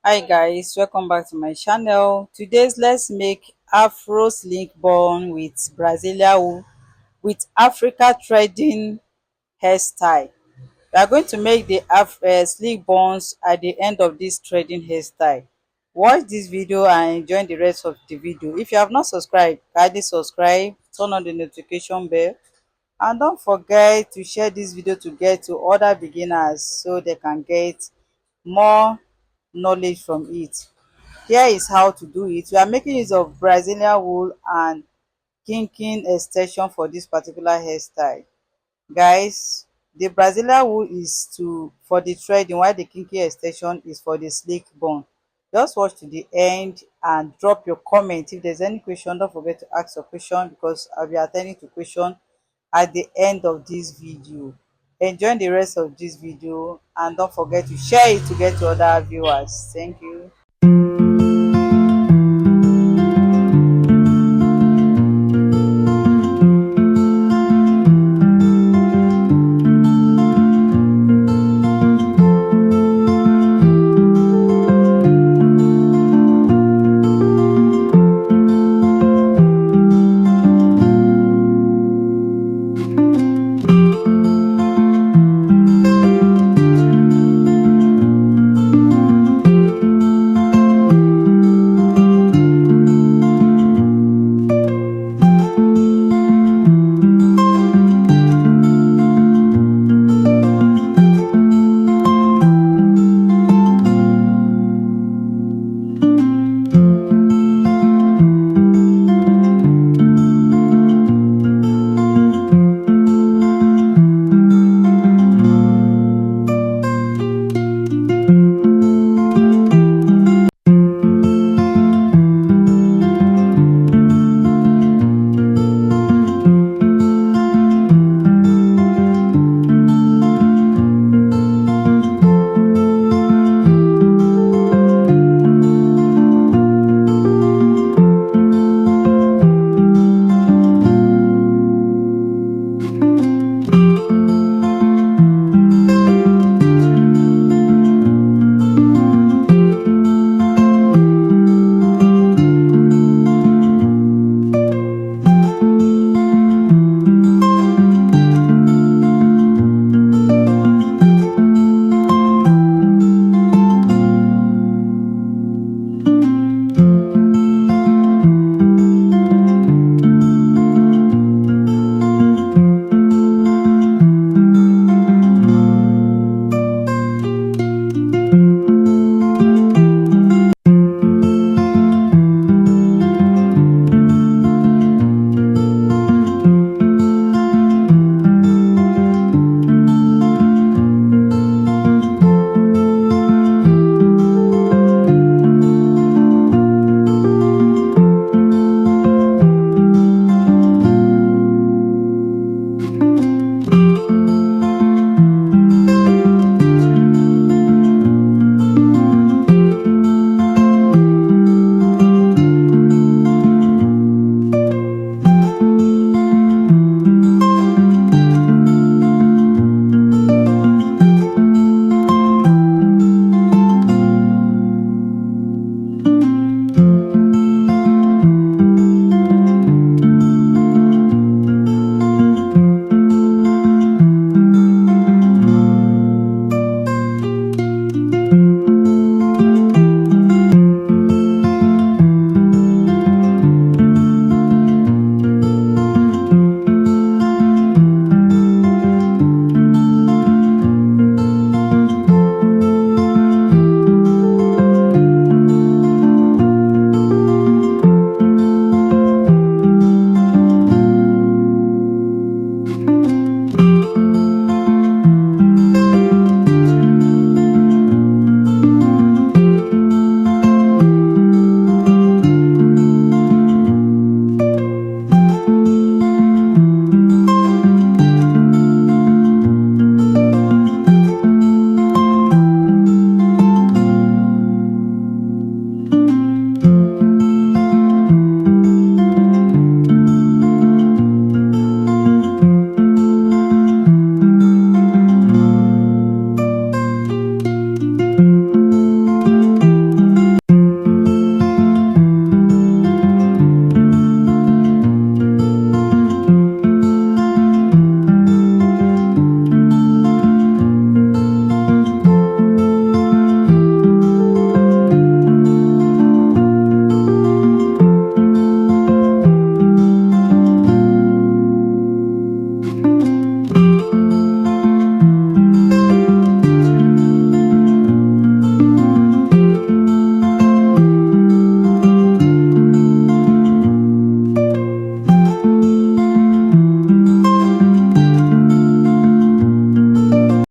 Hi guys, welcome back to my channel. Today's let's make Afro slink bun with Brazilian wool with Africa threading hairstyle. We are going to make the sleek buns at the end of this threading hairstyle. Watch this video and enjoy the rest of the video. If you have not subscribed, kindly subscribe, turn on the notification bell, and don't forget to share this video to get to other beginners so they can get more knowledge from it. Here is how to do it. We are making use of Brazilian wool and kinking extension for this particular hairstyle. Guys, the Brazilian wool is to for the threading, while the kinky extension is for the sleek bun. Just watch to the end and drop your comment. If there's any question, don't forget to ask your question because I'll be attending to question at the end of this video. Enjoy the rest of this video and don't forget to share it to get to other viewers. Thank you.